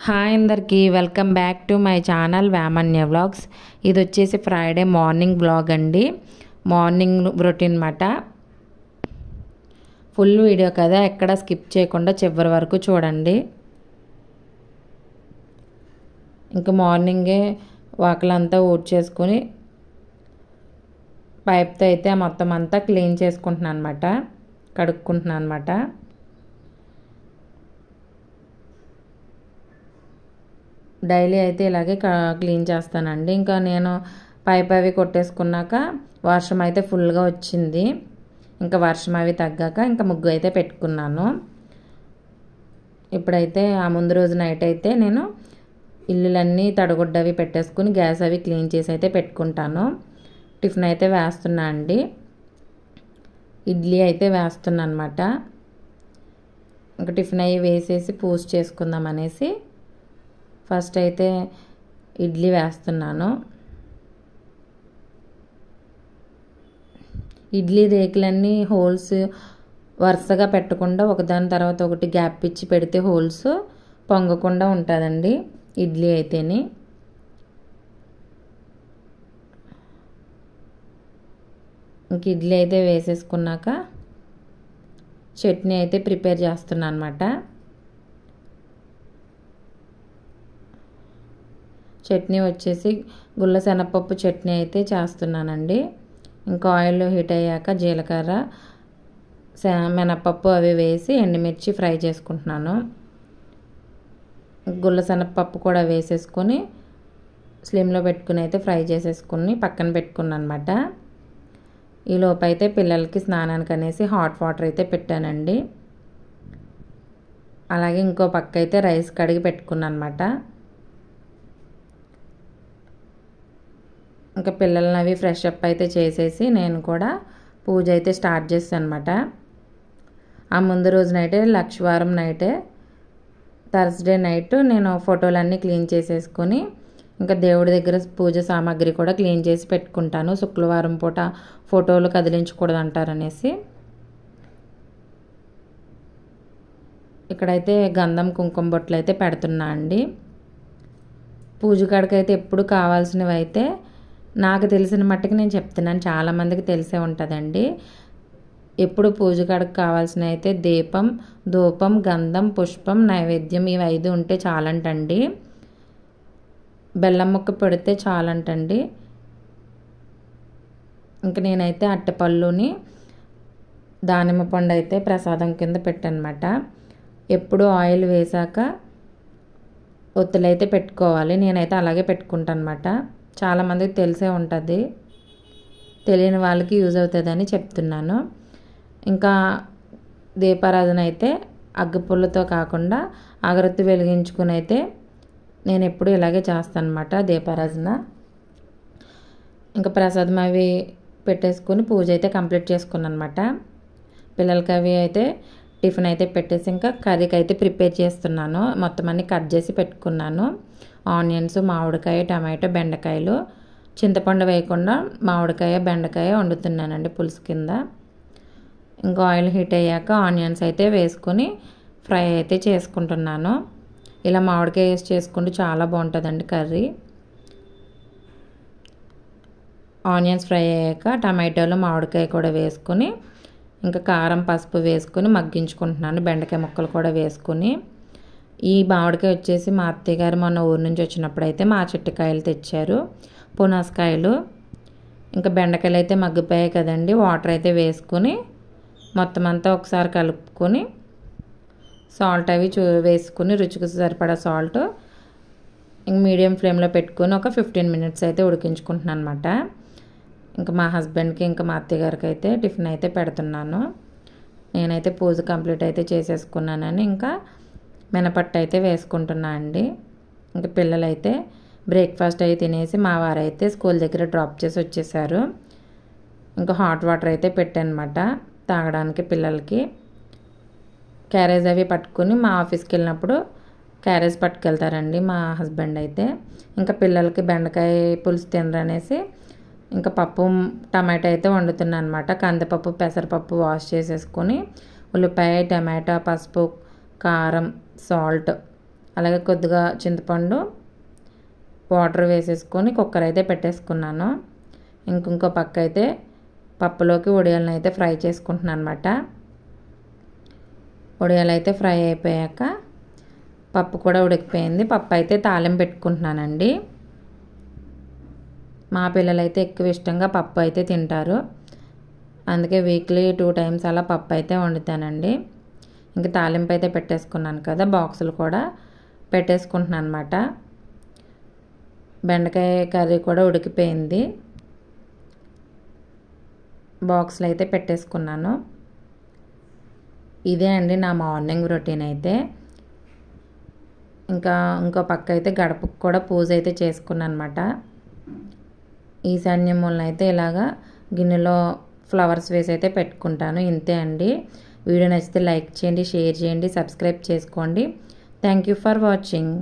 Hi అందరికీ welcome back to my channel వ్యామన్య vlogs. ఇది వచ్చేసి ఫ్రైడే మార్నింగ్ వ్లాగ్ అండి. మార్నింగ్ రొటీన్ మాట. ఫుల్ వీడియో కదా, ఎక్కడ స్కిప్ చేయకుండా చివరి వరకు చూడండి. ఇంకా మార్నింగే వాకిలంతా ఊడ్చేసుకుని పైప్తో అయితే మొత్తం అంతా క్లీన్ చేసుకుంటున్నాను అనమాట, కడుక్కుంటున్నాను అనమాట. డైలీ అయితే ఇలాగే క్లీన్ చేస్తానండి. ఇంకా నేను పైప్ అవి కొట్టేసుకున్నాక వర్షం అయితే ఫుల్గా వచ్చింది. ఇంకా వర్షం అవి తగ్గాక ఇంకా ముగ్గు అయితే పెట్టుకున్నాను. ఇప్పుడైతే ఆ ముందు రోజు నైట్ అయితే నేను ఇల్లులన్నీ తడగొడ్డవి పెట్టేసుకుని గ్యాస్ అవి క్లీన్ చేసి అయితే పెట్టుకుంటాను. టిఫిన్ అయితే వేస్తున్నా అండి, ఇడ్లీ అయితే వేస్తున్నా అనమాట. ఇంకా టిఫిన్ అవి వేసేసి పూజ చేసుకుందాం అనేసి ఫస్ట్ అయితే ఇడ్లీ వేస్తున్నాను. ఇడ్లీ రేకులన్నీ హోల్స్ వరుసగా పెట్టకుండా ఒకదాని తర్వాత ఒకటి గ్యాప్ ఇచ్చి పెడితే హోల్స్ పొంగకుండా ఉంటుందండి ఇడ్లీ అయితేని. ఇంక ఇడ్లీ అయితే వేసేసుకున్నాక చట్నీ అయితే ప్రిపేర్ చేస్తున్నాను అనమాట. చట్నీ వచ్చేసి గుల్ల శనగపప్పు చట్నీ అయితే చేస్తున్నానండి. ఇంకా ఆయిల్ హీట్ అయ్యాక జీలకర్ర మినపప్పు అవి వేసి ఎండుమిర్చి ఫ్రై చేసుకుంటున్నాను. గుల్ల శనగపప్పు కూడా వేసేసుకొని స్లిమ్లో పెట్టుకుని అయితే ఫ్రై చేసేసుకుని పక్కన పెట్టుకున్నాను అనమాట. ఈలోపు అయితే పిల్లలకి స్నానానికి అనేసి హాట్ వాటర్ అయితే పెట్టానండి. అలాగే ఇంకో పక్క అయితే రైస్ కడిగి పెట్టుకున్నాను అనమాట. ఇంకా పిల్లల్ని అవి ఫ్రెష్ అప్ అయితే చేసేసి నేను కూడా పూజ అయితే స్టార్ట్ చేస్తాను అనమాట. ఆ ముందు రోజు నైటే లక్షవారం నైటే థర్స్డే నైట్ నేను ఫోటోలన్నీ క్లీన్ చేసేసుకొని ఇంకా దేవుడి దగ్గర పూజ సామాగ్రి కూడా క్లీన్ చేసి పెట్టుకుంటాను. శుక్రవారం పూట ఫోటోలు కదిలించకూడదు అంటారనేసి. ఇక్కడైతే గంధం కుంకుమ బొట్లు అయితే పెడుతున్నా అండి. పూజ కాడికైతే ఎప్పుడు కావాల్సినవి అయితే నాకు తెలిసిన మట్టుకు నేను చెప్తున్నాను, చాలామందికి తెలిసే ఉంటుందండి. ఎప్పుడు పూజ కాడికి కావాల్సినవి అయితే దీపం, ధూపం, గంధం, పుష్పం, నైవేద్యం ఇవి 5 ఉంటే చాలంటండి. బెల్లం ముక్క పెడితే చాలంటండి. ఇంక నేనైతే అట్టపళ్ళుని దానిమ్మ పండు అయితే ప్రసాదం కింద పెట్టనమాట. ఎప్పుడు ఆయిల్ వేసాక ఒత్తులైతే పెట్టుకోవాలి, నేనైతే అలాగే పెట్టుకుంటాను అనమాట. చాలామందికి తెలిసే ఉంటుంది, తెలియని వాళ్ళకి యూజ్ అవుతుందని చెప్తున్నాను. ఇంకా దీపారాధన అయితే అగ్గిపుల్లతో కాకుండా అగరొత్తి వెలిగించుకుని అయితే నేను ఎప్పుడు ఇలాగే చేస్తాను అనమాట దీపారాధన. ఇంకా ప్రసాదం అవి పెట్టేసుకొని పూజ అయితే కంప్లీట్ చేసుకున్నాను అనమాట. పిల్లలకి అవి అయితే టిఫిన్ అయితే పెట్టేసి ఇంకా కర్రీకి అయితే ప్రిపేర్ చేస్తున్నాను. మొత్తం అన్ని కట్ చేసి పెట్టుకున్నాను. ఆనియన్స్, మామిడికాయ, టమాటో, బెండకాయలు, చింతపండు వేయకుండా మామిడికాయ, బెండకాయ వండుతున్నానండి పులుసు కింద. ఇంకా ఆయిల్ హీట్ అయ్యాక ఆనియన్స్ అయితే వేసుకొని ఫ్రై అయితే చేసుకుంటున్నాను. ఇలా మామిడికాయ వేసి చేసుకుంటే చాలా బాగుంటుందండి కర్రీ. ఆనియన్స్ ఫ్రై అయ్యాక టమాటోలు, మామిడికాయ కూడా వేసుకొని ఇంకా కారం, పసుపు వేసుకొని మగ్గించుకుంటున్నాను. బెండకాయ ముక్కలు కూడా వేసుకొని. ఈ మామిడికాయ వచ్చేసి మా అత్తయ్య గారు మొన్న ఊరు నుంచి వచ్చినప్పుడు అయితే మా చెట్టుకాయలు తెచ్చారు, పునాసకాయలు. ఇంకా బెండకాయలు అయితే మగ్గిపోయాయి కదండి, వాటర్ అయితే వేసుకొని మొత్తం అంతా ఒకసారి కలుపుకొని సాల్ట్ అవి వేసుకుని రుచికి సరిపడా సాల్ట్ ఇంక మీడియం ఫ్లేమ్లో పెట్టుకొని ఒక 15 మినిట్స్ అయితే ఉడికించుకుంటున్నాను అనమాట. ఇంకా మా హస్బెండ్కి ఇంకా మా అత్తయ్య గారికి అయితే టిఫిన్ అయితే పెడుతున్నాను. నేనైతే పూజ కంప్లీట్ అయితే చేసేసుకున్నానని ఇంకా మినపట్టు అయితే వేసుకుంటున్నా అండి. ఇంకా పిల్లలైతే బ్రేక్ఫాస్ట్ అయితే తినేసి మా వారైతే స్కూల్ దగ్గర డ్రాప్ చేసి వచ్చేసారు. ఇంకా హాట్ వాటర్ అయితే పెట్టానమాట తాగడానికి పిల్లలకి. క్యారేజ్ అవి పట్టుకుని మా ఆఫీస్కి వెళ్ళినప్పుడు క్యారేజ్ పట్టుకెళ్తారండి మా హస్బెండ్ అయితే. ఇంకా పిల్లలకి బెండకాయ పులుసు తినరనేసి ఇంకా పప్పు, టమాటా అయితే వండుతున్నాను అనమాట. కందిపప్పు, పెసరపప్పు వాష్ చేసేసుకొని ఉల్లిపాయ, టమాటా, పసుపు, కారం, సాల్ట్ అలాగే కొద్దిగా చింతపండు, వాటర్ వేసేసుకొని కుక్కర్ అయితే పెట్టేసుకున్నాను. ఇంకో పక్క అయితే పప్పులోకి వడియాలను అయితే ఫ్రై చేసుకుంటున్నాను అనమాట. వడియాలు అయితే ఫ్రై అయిపోయాక పప్పు కూడా ఉడికిపోయింది. పప్పు అయితే తాలింపు పెట్టుకుంటున్నానండి. మా పిల్లలైతే ఎక్కువ ఇష్టంగా పప్పు అయితే తింటారు. అందుకే వీక్లీ 2 టైమ్స్ అలా పప్పు అయితే వండుతానండి. ఇంక తాలింపు అయితే పెట్టేసుకున్నాను కదా, బాక్సులు కూడా పెట్టేసుకుంటున్నాను అనమాట. బెండకాయ కర్రీ కూడా ఉడికిపోయింది. బాక్స్లో అయితే పెట్టేసుకున్నాను. ఇదే అండి నా మార్నింగ్ రొటీన్ అయితే. ఇంకో పక్క అయితే గడపకు కూడా పూజ అయితే చేసుకున్నాను అనమాట. ఈశాన్య మూలన అయితే ఇలాగా గిన్నెలో ఫ్లవర్స్ వేసి అయితే పెట్టుకుంటాను. ఇంతే అండి. వీడియో నచ్చితే లైక్ చేయండి, షేర్ చేయండి, సబ్స్క్రైబ్ చేసుకోండి. Thank you for watching.